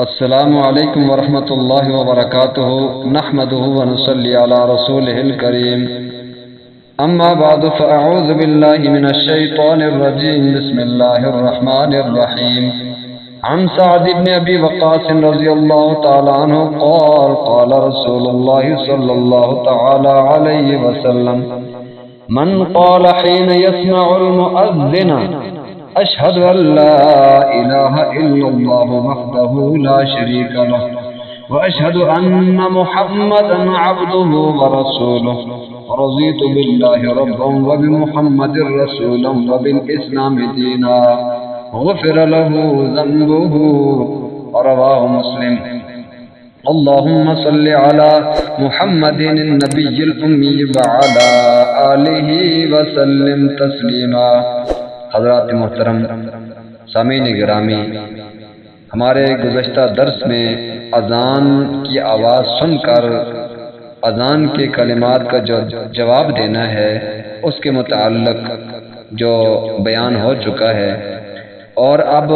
السلام علیکم ورحمۃ اللہ وبرکاتہ نحمدہ ونصلی علی رسولہ الکریم اما بعد فاعوذ باللہ من الشیطان الرجیم بسم اللہ الرحمن الرحیم عن سعد بن ابی وقاص رضی اللہ تعالی عنہ قال قال رسول اللہ صلی اللہ تعالی علیہ وسلم من قال حين يسمع المؤذن اشهد ان لا اله الا الله وحده لا شريك له واشهد ان محمدا عبده ورسوله رضيت بالله ربا وبمحمد رسولا وبالاسلام دينا غفر له ذنبه رواه مسلم اللهم صل على محمد النبي الأمي وعلى آله وسلم تسلیما۔ حضرات محترم سامعین گرامی، ہمارے گزشتہ درس میں اذان کی آواز سن کر اذان کے کلمات کا جو جواب دینا ہے اس کے متعلق جو بیان ہو چکا ہے، اور اب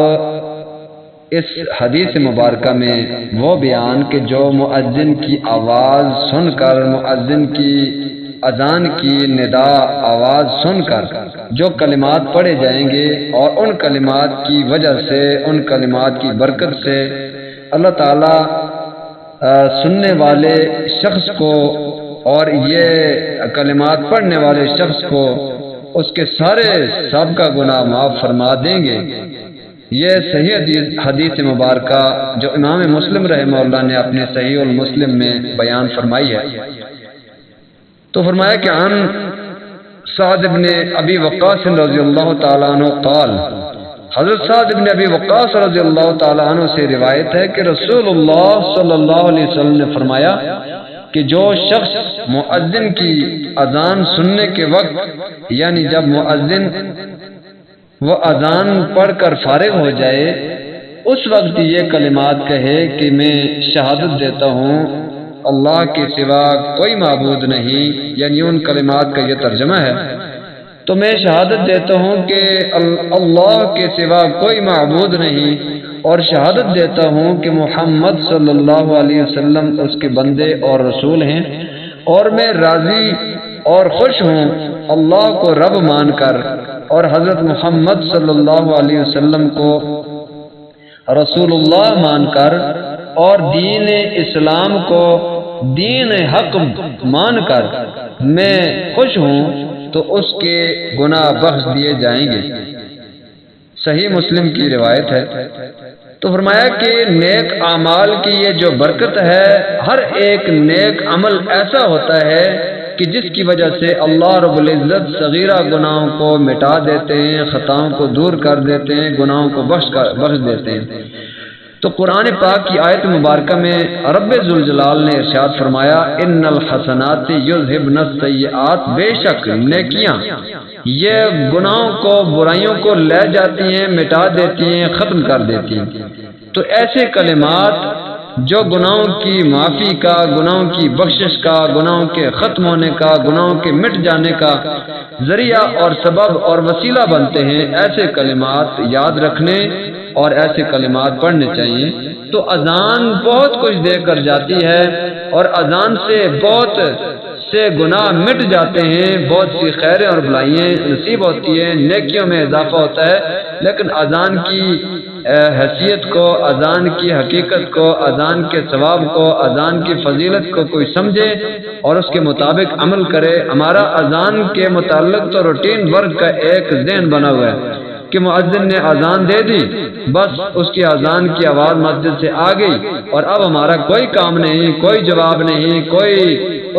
اس حدیث مبارکہ میں وہ بیان کہ جو مؤذن کی آواز سن کر، مؤذن کی اذان کی ندا آواز سن کر جو کلمات پڑھے جائیں گے، اور ان کلمات کی وجہ سے، ان کلمات کی برکت سے اللہ تعالیٰ سننے والے شخص کو اور یہ کلمات پڑھنے والے شخص کو اس کے سارے سابقہ گناہ معاف فرما دیں گے۔ یہ صحیح حدیث مبارکہ جو امام مسلم رحمہ اللہ نے اپنے صحیح المسلم میں بیان فرمائی ہے، تو فرمایا کہ عن سعد بن ابی وقاص رضی اللہ تعالیٰ عنہ قال، حضرت سعد بن ابی وقاص رضی اللہ تعالیٰ عنہ سے روایت ہے کہ رسول اللہ صلی اللہ علیہ وسلم نے فرمایا کہ جو شخص مؤذن کی اذان سننے کے وقت، یعنی جب مؤذن وہ اذان پڑھ کر فارغ ہو جائے، اس وقت یہ کلمات کہے کہ میں شہادت دیتا ہوں اللہ کے سوا کوئی معبود نہیں، یعنی ان کلمات کا یہ ترجمہ ہے، تو میں شہادت دیتا ہوں کہ اللہ کے سوا کوئی معبود نہیں، اور شہادت دیتا ہوں کہ محمد صلی اللہ علیہ وسلم اس کے بندے اور رسول ہیں، اور میں راضی اور خوش ہوں اللہ کو رب مان کر اور حضرت محمد صلی اللہ علیہ وسلم کو رسول اللہ مان کر، اور دین اسلام کو دین حق مان کر میں خوش ہوں، تو اس کے گناہ بخش دیے جائیں گے۔ صحیح مسلم کی روایت ہے۔ تو فرمایا کہ نیک اعمال کی یہ جو برکت ہے، ہر ایک نیک عمل ایسا ہوتا ہے کہ جس کی وجہ سے اللہ رب العزت صغیرہ گناہوں کو مٹا دیتے ہیں، خطاؤں کو دور کر دیتے ہیں، گناہوں کو بخش دیتے ہیں۔ تو قرآن پاک کی آیت مبارکہ میں رب ذوالجلال نے ارشاد فرمایا ان الحسنات یذہبن السیئات، بے شک نیکیاں یہ گناہوں کو، برائیوں کو لے جاتی ہیں، مٹا دیتی ہیں، ختم کر دیتی ہیں۔ تو ایسے کلمات جو گناہوں کی معافی کا، گناہوں کی بخشش کا، گناہوں کے ختم ہونے کا، گناہوں کے مٹ جانے کا ذریعہ اور سبب اور وسیلہ بنتے ہیں، ایسے کلمات یاد رکھنے اور ایسے کلمات پڑھنے چاہیے۔ تو اذان بہت کچھ دے کر جاتی ہے، اور اذان سے بہت سے گناہ مٹ جاتے ہیں، بہت سی خیریں اور بھلائیاں نصیب ہوتی ہیں، نیکیوں میں اضافہ ہوتا ہے۔ لیکن اذان کی حیثیت کو، اذان کی حقیقت کو، اذان کے ثواب کو، اذان کی فضیلت کو کوئی سمجھے اور اس کے مطابق عمل کرے۔ ہمارا اذان کے متعلق تو روٹین ورک کا ایک ذہن بنا ہوا ہے کہ مؤذن نے اذان دے دی، بس اس کی اذان کی آواز مسجد سے آ گئی، اور اب ہمارا کوئی کام نہیں، کوئی جواب نہیں، کوئی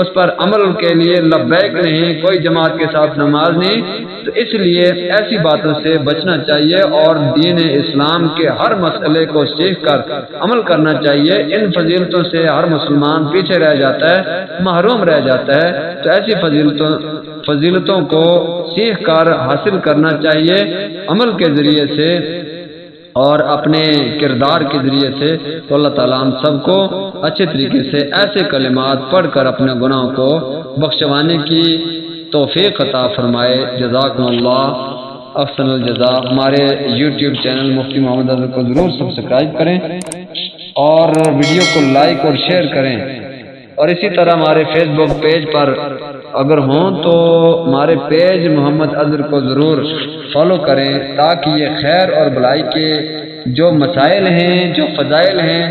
اس پر عمل کے لیے لبیک نہیں، کوئی جماعت کے ساتھ نماز نہیں۔ تو اس لیے ایسی باتوں سے بچنا چاہیے، اور دین اسلام کے ہر مسئلے کو سیکھ کر عمل کرنا چاہیے۔ ان فضیلتوں سے ہر مسلمان پیچھے رہ جاتا ہے، محروم رہ جاتا ہے۔ تو ایسی فضیلتوں کو سیکھ کر حاصل کرنا چاہیے عمل کے ذریعے سے اور اپنے کردار کے ذریعے سے۔ تو اللہ تعالیٰ ہم سب کو اچھے طریقے سے ایسے کلمات پڑھ کر اپنے گناہوں کو بخشوانے کی توفیق عطا فرمائے۔ جزاکم اللہ احسن الجزا۔ ہمارے یوٹیوب چینل مفتی محمد اظہر کو ضرور سبسکرائب کریں اور ویڈیو کو لائک اور شیئر کریں، اور اسی طرح ہمارے فیس بک پیج پر اگر ہوں تو ہمارے پیج محمد اظہر کو ضرور فالو کریں، تاکہ یہ خیر اور بھلائی کے جو مسائل ہیں، جو فضائل ہیں،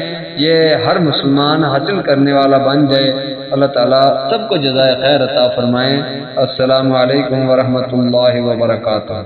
یہ ہر مسلمان حاصل کرنے والا بن جائے۔ اللہ تعالیٰ سب کو جزائے خیر عطا فرمائیں۔ السلام علیکم ورحمۃ اللہ وبرکاتہ۔